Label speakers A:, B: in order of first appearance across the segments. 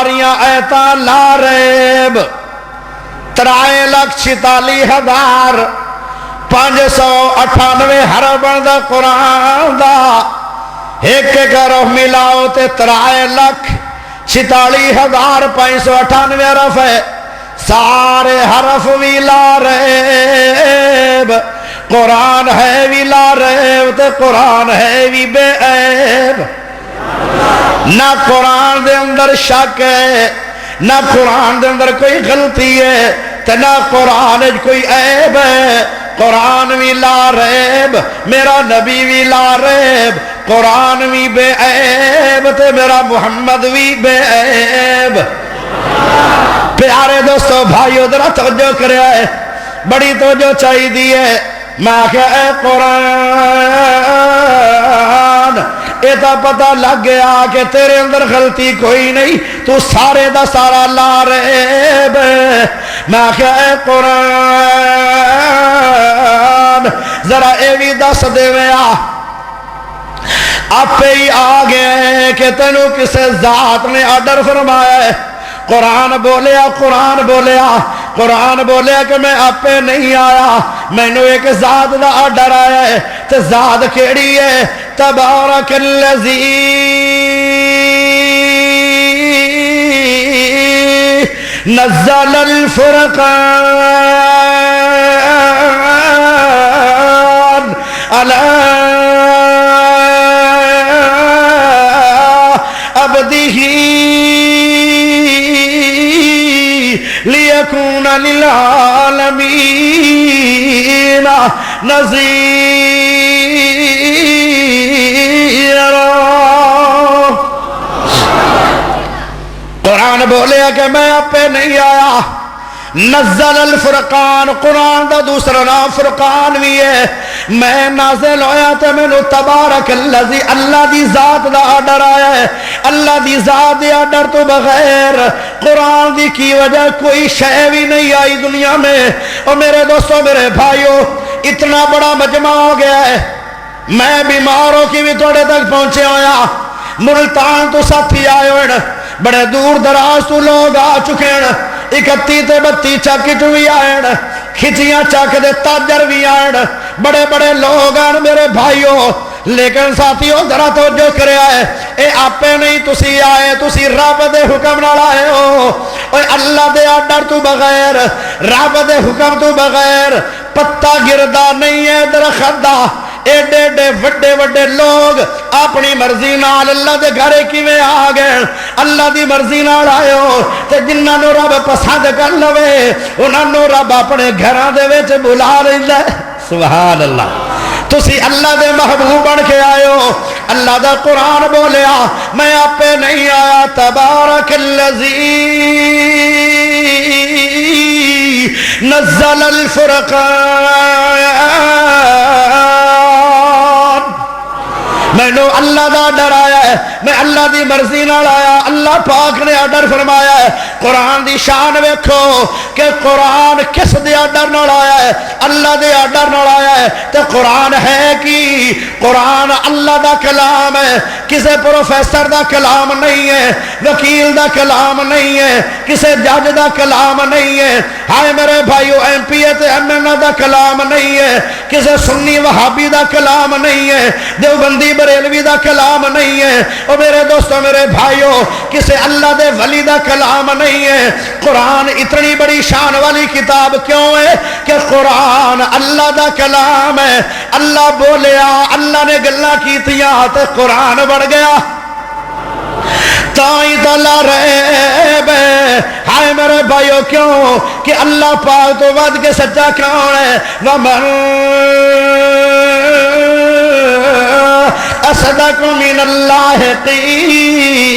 A: ساریاں ایتاں لا ریب 3,46,598 حرفاں دا قرآن دا ایک ایک حرف ملاؤ تے 3,46,598 حرف ہے سارے حرف بھی لا ریب قرآن ہے بھی لا ریب تے قرآن ہے بھی بے عیب نہ قرآن دے اندر شک ہے نہ قرآن دے اندر کوئی غلطی ہے تے نہ قرآن کوئی عیب ہے قرآن بھی لا ریب میرا نبی بھی لا ریب قرآن بھی بے عیب تے میرا محمد بھی بے عیب پیارے دوستو بھائیو ذرا توجہ کرے بڑی توجہ چاہی دی ہے میں کہ اے قرآن ایتا پتہ لگ گیا کہ تیرے اندر غلطی کوئی نہیں تو سارے دا سارا لا ریب میں کہ اے قرآن ذرا اے بھی دس دے ویا آپ ہی آگئے کہ تینوں کسے ذات نے آرڈر فرمایا ہے قرآن بولیا قرآن بولیا کہ میں آپ پہ نہیں آیا میں نے ایک ذات دا آرڈر آیا ہے تو ذات کیڑی ہے تبارک الذی نزل الفرقان علی عبدہ لِيَكُونَ لِلْعَالَمِينَ نَذِيرًا قرآن بولیا کہ میں آپ پہ نہیں آیا نزل الفرقان قرآن دا دوسرا نام فرقان بھی ہے میں نازل ہویا تے میں نو تبارک اللذی اللہ دی ذات دا آرڈر آیا ہے اللہ دی ذات دی آرڈر تو بغیر قرآن دی کی وجہ کوئی شے بھی نہیں آئی دنیا میں اور میرے دوستوں میرے بھائیوں اتنا بڑا مجمع ہو گیا ہے میں بیماروں کی بھی توڑے تک پہنچے ہویا ملتان تو ساتھی آئے ہوئے بڑے دور دراز تو لوگ آ چکے ہیں 31 تے 32 چاکٹ بھی آئے کھچیاں چاک دے تاجر بھی آئے بڑے بڑے لوگ آئے میرے بھائیوں لیکن ساتھیوں ذرا توجہ کرے آئے اے آپے نہیں تسی آئے تسی رب دے حکم نہ لائے ہو اوہ اللہ دے آرڈر تو بغیر رب دے حکم تو بغیر پتہ گردہ نہیں ہے درخت دا ایڈے ایڈے وڈے وڈے لوگ اپنی مرضی نال اللہ دے گھرے کیویں آ گئے اللہ دی مرضی نال آئے ہو تے جنہاں نو رب پسند کر لوے انہاں نو رب اپنے گھراں دے وچ بلا لیندا ہے سبحان اللہ تسی اللہ دے محبوب بن کے آئے ہو اللہ دا قرآن بولیا میں آپ پہ نہیں آیا تبارک اللذی نزل الفرقان میں نے اللہ دا ڈر آیا ہے میں اللہ دی مرضی نال آیا اللہ پاک نے آرڈر فرمایا ہے قرآن دی شان ویکھو کہ قرآن کس دے آرڈر نال آیا ہے اللہ دے آرڈر نال آیا ہے تے قرآن ہے کی قرآن اللہ دا کلام ہے کسے پروفیسر دا کلام نہیں ہے وکیل دا کلام نہیں ہے کسے جج دا کلام نہیں ہے ہائے میرے بھائیو ایم پی تے ایم این اے دا کلام نہیں ہے کسے سنی وہابی دا کلام نہیں ہے دیوبندی بریلوی دا کلام نہیں ہے اور میرے دوستوں میرے بھائیوں کسے اللہ دے ولی دا کلام نہیں ہے قرآن اتنی بڑی شان والی کتاب کیوں ہے کہ قرآن اللہ دا کلام ہے اللہ بولیا اللہ نے گلہ کی تیاں تے قرآن بڑھ گیا تائیں دلا ریب ہے ہائے میرے بھائیوں کیوں کہ اللہ پاک تو ود کے سچا کون ہے وَمَن أَصْدَقُ مِنَ اللَّهِ قِيلًا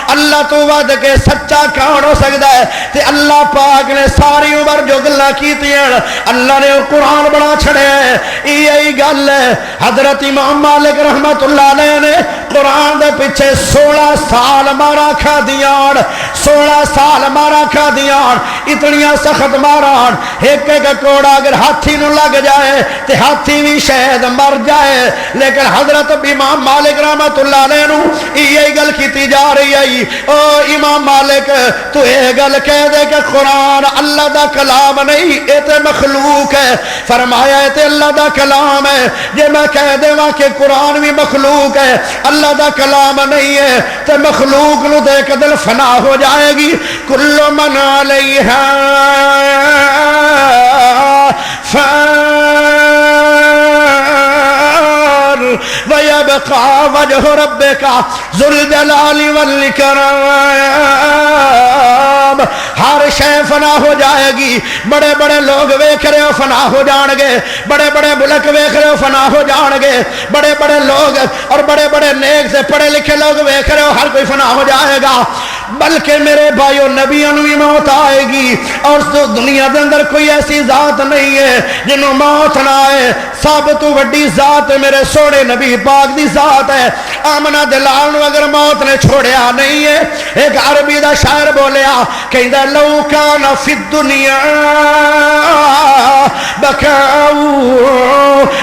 A: اللہ تو ود کے سچا کون ہو سکتا ہے تے اللہ پاک نے ساری عمر جو گلہ کی تیاں اللہ نے قرآن بڑا چھڑے ہیں یہی گل ہے حضرت امام مالک رحمت اللہ علیہ نے قرآن دے پیچھے 16 سال مارا کھا دیان 16 سال مارا کھا دیان اتنیاں سخت ماران ایک ایک کوڑا اگر ہاتھی نو لگ جائے تے ہاتھی بھی شاید مر جائے لیکن حضرت امام مالک رحمت اللہ علیہ نو یہی گل کیتی جا رہی ہے او امام مالک تو یہ گل کہہ دے کہ قرآن اللہ دا کلام نہیں یہ تے مخلوق ہے فرمایا ہے تے اللہ دا کلام ہے جے میں کہہ دے وہاں کہ قرآن بھی مخلوق ہے اللہ دا کلام نہیں ہے تے مخلوق نو دیکھ دل فنا ہو جائے گی کل من علیہا وَيَبْقَى وَجْهُ رَبِّكَ ذُو الْجَلَالِ وَالْإِكْرَامِ ہر شے فنا ہو جائے گی بڑے بڑے لوگ ویکھ رہے ہو فنا ہو جان گے بڑے بڑے ملک ویکھ رہے ہو فنا ہو جان گے بڑے بڑے لوگ اور بڑے بڑے نیک سے پڑھے لکھے لوگ ویکھ رہے ہو ہر کوئی فنا ہو جائے گا بلکہ میرے بھائیو نبیوں بھی موت آئے گی اور دنیا دے اندر کوئی ایسی ذات نہیں ہے جنہوں موت نہ آئے سب تو بڑی ذات میرے سونے نبی پاک دی ذات ہے آمنہ دلال نو اگر موت نے چھوڑیا نہیں ہے ایک عربی دا شاعر بولیا کہندہ لو کان فی الدنیا بکاؤ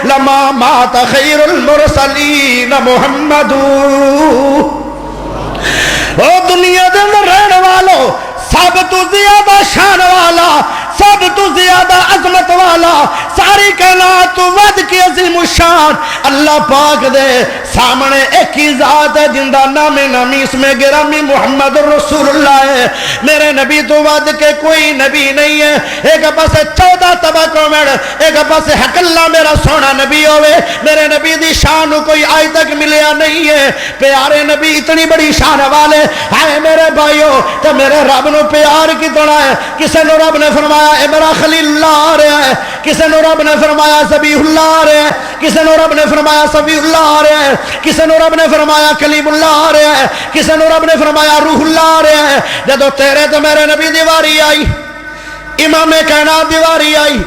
A: لما مات خیر المرسلین محمد او دنیا دے اندر رہنے والوں سب تو زیادہ شان والا سب تو زیادہ عظمت والا ساری کائنات تو ود کی عظیم الشان اللہ پاک دے سامنے ایک ہی ذات ہے جن دا نام نامی اس میں گرامی محمد رسول اللہ ہے میرے نبی تو ود کے کوئی نبی نہیں ہے ایک پاس 14 طبقوں میں ایک پاس حق اللہ میرا سونا نبی ہوئے میرے نبی دی شان کوئی آج تک ملیا نہیں ہے پیارے نبی اتنی بڑی شان والے آئے میرے بھائیو تو میرے رب نو پیار کی طرح ہے کسے نو رب نے فرمایا اے میرا خلیل اللہ آ رہا ہے کسے نو رب نے فرمایا ذبیح اللہ آ رہا ہے کسے نو رب نے فرمایا صفی اللہ آ رہا ہے کسے نو رب نے فرمایا کلیم اللہ آ رہا ہے کسے نو رب نے فرمایا روح اللہ آ رہا ہے جدو تیرے تو میرے نبی دیواری آئی امام کائنات دیواری آئی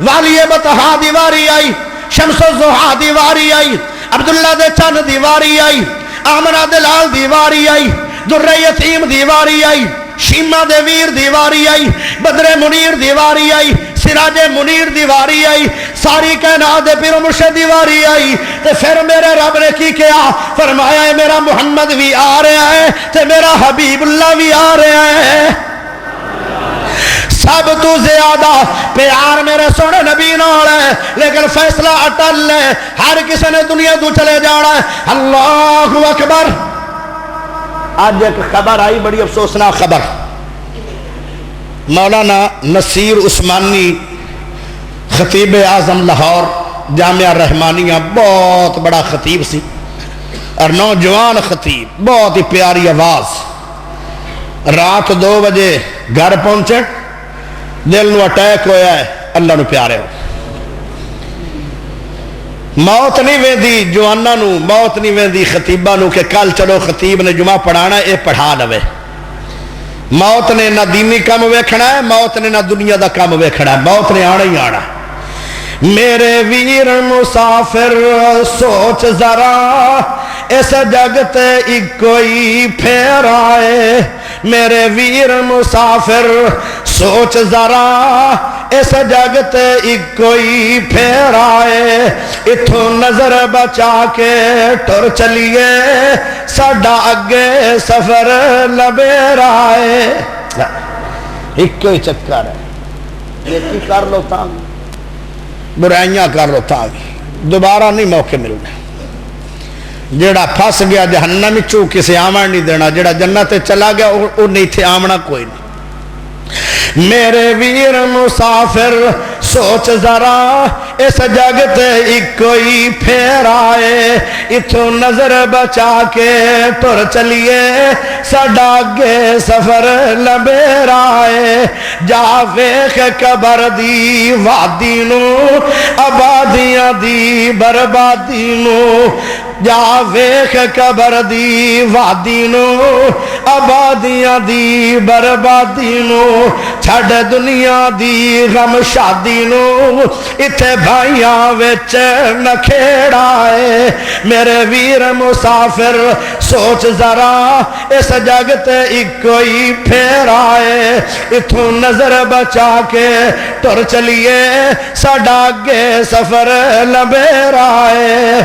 A: والی بطحا دیواری آئی شمس الضحا دیواری آئی عبداللہ دے چند دیواری آئی آمنہ دلال دیواری آئی در یتیم دیواری آئی شیمہ دے ویر دیواری آئی بدر منیر دیواری آئی سراج منیر دیواری آئی ساری کائنات دے پیر مرشد دیواری آئی تے پھر میرے رب نے کی کیا فرمایا ہے میرا محمد بھی آ رہا ہے تے میرا حبیب اللہ بھی آ رہا ہے سب تو زیادہ پیار میرے سونے نبی نال ہے لیکن فیصلہ اٹل ہے ہر کسی نے دنیا تو چلے جانا ہے اللہ اکبر آج ایک خبر آئی بڑی افسوسناک خبر مولانا نصیر عثمانی خطیب اعظم لاہور جامعہ رحمانیہ بہت بڑا خطیب سی اور نوجوان خطیب بہت ہی پیاری آواز رات 2 بجے گھر پہنچے دل نو اٹیک ہویا ہے اللہ نو پیارے ہو موت نہیں ویندی جوانہ نو موت نہیں ویندی خطیبہ نو کہ کل چلو خطیب نے جمعہ پڑھانا ہے اے پڑھا لوے موت نے نہ دینی کام ویکھنا ہے موت نے نہ دنیا دا کام ویکھنا ہے موت نے آنا ہی آنا میرے ویر مسافر سوچ ذرا اس جگتے ایک کوئی پھیر آئے میرے ویر مسافر سوچ ذرا اس جگتے ایک کوئی پھیر آئے اتھو نظر بچا کے ٹر چلیے ساڈا اگے سفر لبیر آئے ایک کوئی چکر ہے نیکی کر لو تاں برائیاں کر لو تاں دوبارہ نہیں موقع ملنے جیڑا پھس گیا جہنم چو کسے آمن نہیں دینا جیڑا جنت چلا گیا وہ نہیں تھے آمنا کوئی نہیں میرے ویر مسافر سوچ ذرا اس جگتے ایک کوئی پھیر آئے اتھو نظر بچا کے ٹر چلیے ساڈا اگے سفر لبیر آئے جا ویکھ قبر دی وادی نو آبادیاں دی بربادی نو جا ویکھ قبر دی وادی نو آبادیاں دی بربادی نو چھڈ دنیا دی غم شادی نو ایتھے بھائیاں وچ نکھیڑا ہے میرے ویر مسافر سوچ ذرا اس جگ تے ایکو ہی پھیرا ہے اتھوں نظر بچا کے ٹر چلیے ساڈا اگے سفر لمبیرا ہے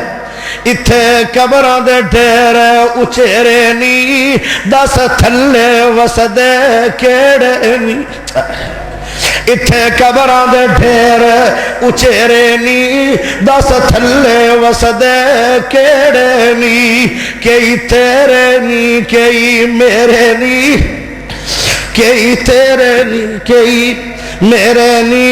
A: اتھے قبراں دے ڈھیر اچیرے نی دس تھلے وسدے کیڑے نی اتھے قبراں دے ڈھیر اچیرے نی دس تھلے وسدے کیڑے نی کئی تیرے نی کئی میرے نی کئی تیرے نی کئی میرے نی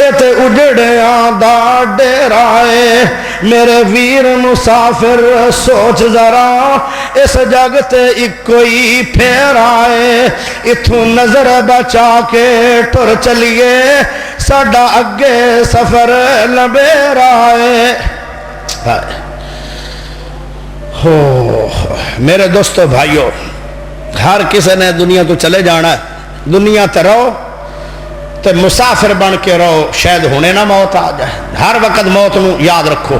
A: ایتے اجڑیاں دا ڈیرا ہے میرے ویر مسافر سوچ ذرا اس جگ تے ایکو ہی پھیرا ہے اتھوں نظر بچا کے ٹر چلیے ساڈا اگے سفر لمبیرا ہے میرے دوستو بھائیو ہر کسی نے دنیا تو چلے جانا ہے دنیا تے رہو تے مسافر بن کے رہو شاید ہونے نہ موت آ جائے ہر وقت موت نو یاد رکھو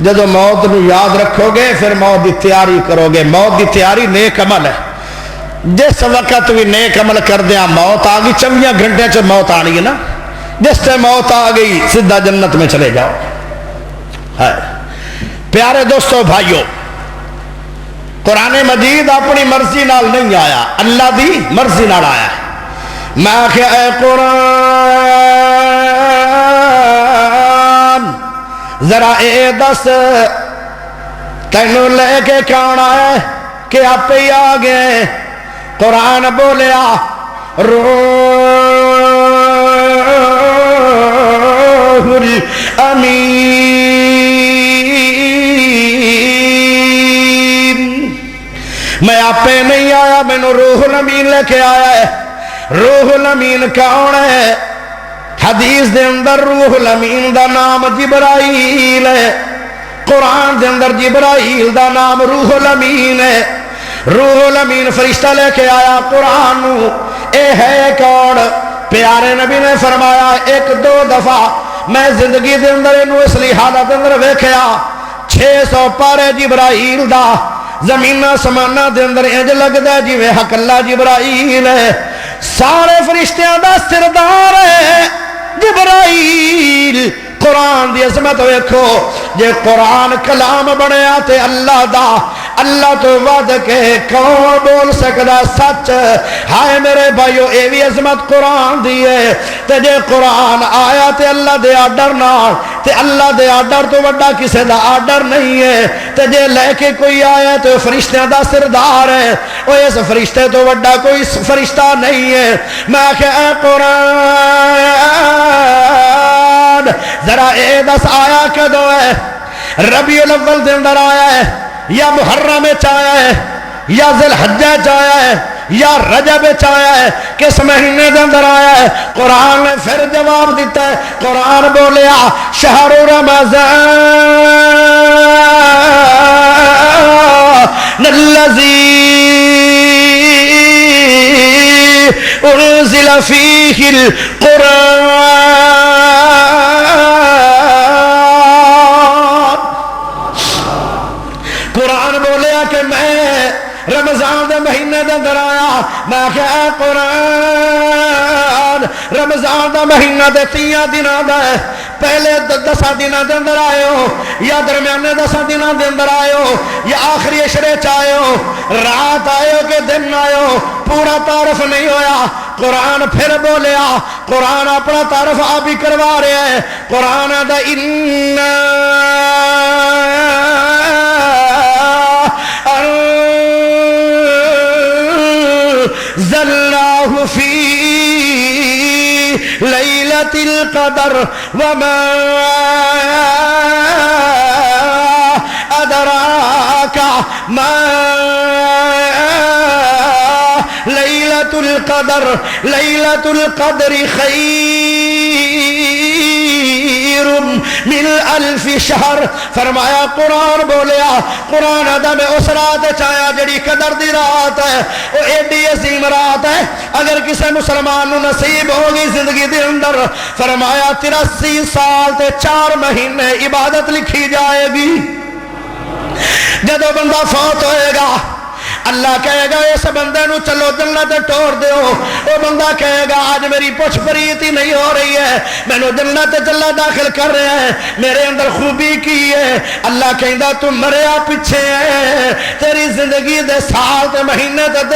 A: جدو موت نو یاد رکھو گے پھر موت دی تیاری کرو گے موت دی تیاری نیک عمل ہے جس وقت بھی نیک عمل کر دیا موت آ گئی 24 گھنٹے چ موت آنی ہے نا جس سے موت آ گئی سیدھا جنت میں چلے جاؤ پیارے دوستو بھائیو قرآن مجید اپنی مرضی نال نہیں آیا اللہ دی مرضی نال آیا ہے میں کہ اے قرآن ذرا اے دس تینوں لے کے کون آئے کہ آپ ہی آگے قرآن بولیا روح الامین میں آپ پہ نہیں آیا میں نے روح الامین لے کے آیا ہے روح الامین کون ہے حدیث دے اندر روح الامین دا نام جبرائیل ہے قرآن دے اندر جبرائیل دا نام روح الامین ہے روح الامین فرشتہ لے کے آیا قرآن اے ہے کون پیارے نبی نے فرمایا 1-2 دفعہ میں زندگی دے اندر انہوں اس لیے حالت اندر ویکھیا 600 پارے جبرائیل دا زمین سمانہ دے اندر انج لگدا جی وے حق اللہ جبرائیل ہے سارے فرشتیاں دا سردار ہے جبرائیل قرآن دی عظمت ویکھو جے قرآن کلام بنیا تے اللہ دا اللہ تو وعد کے کون بول سکدا سچ ہائے میرے بھائیو اے بھی عظمت قرآن دی ہے تے جے قرآن آیا تے اللہ دے آرڈر نال تے اللہ دے آرڈر تو وڈا کسے دا آرڈر نہیں ہے تے جے لے کے کوئی آیا تو فرشتیاں دا سردار ہے او اس فرشتے تو وڈا کوئی فرشتہ نہیں ہے میں کہ اے قرآن ذرا اے دس آیا کدو ہے ربیع الاول دے اندر آیا ہے یا محرم آیا ہے یا ذی الحجہ آیا ہے یا رجب آیا ہے کس مہینے دے اندر آیا ہے قرآن نے پھر جواب دیتا ہے قرآن بولیا شہر رمضان الذی انزل فیہ القرآن قرآن بولیا کہ میں رمضان دے مہینے دے اندر آیا میں کہ اے قرآن رمضان دا مہینہ دے 3 دنوں دا ہے پہلے 10 دنوں دے اندر آئے ہو یا درمیانے 10 دنوں دے اندر آئے ہو یا آخری عشرے چاہے ہو رات آئے ہو کہ دن آئے ہو پورا تعارف نہیں ہویا قرآن پھر بولیا قرآن اپنا تعارف آپ ہی کروا رہے ہیں قرآن دا انّا زلّاہ فی لیلۃ القدر وما ادراک ما لیلۃ القدر لیلۃ القدر خیر من الف شہر. فرمایا قرآن بولیا, قرآن ادا میں اس رات چایا جڑی قدر دی رات ہے, وہ ایڈی عظیم رات ہے. اگر کسی مسلمان نو نصیب ہوگی زندگی دے اندر, فرمایا 83 سال تے 4 مہینے عبادت لکھی جائے گی. جدو بندہ فوت ہوئے گا, اللہ کہے گا اس بندے نو چلو جنت ٹور دیو. وہ بندہ کہے گا آج میری پوچھ پریت ہی نہیں ہو رہی ہے, میں نو جنت چلا داخل کر رہے ہیں, میرے اندر خوبی کی ہے. اللہ کہندا تو مریا پیچھے ہے, تیری زندگی دے سال تے مہینے تے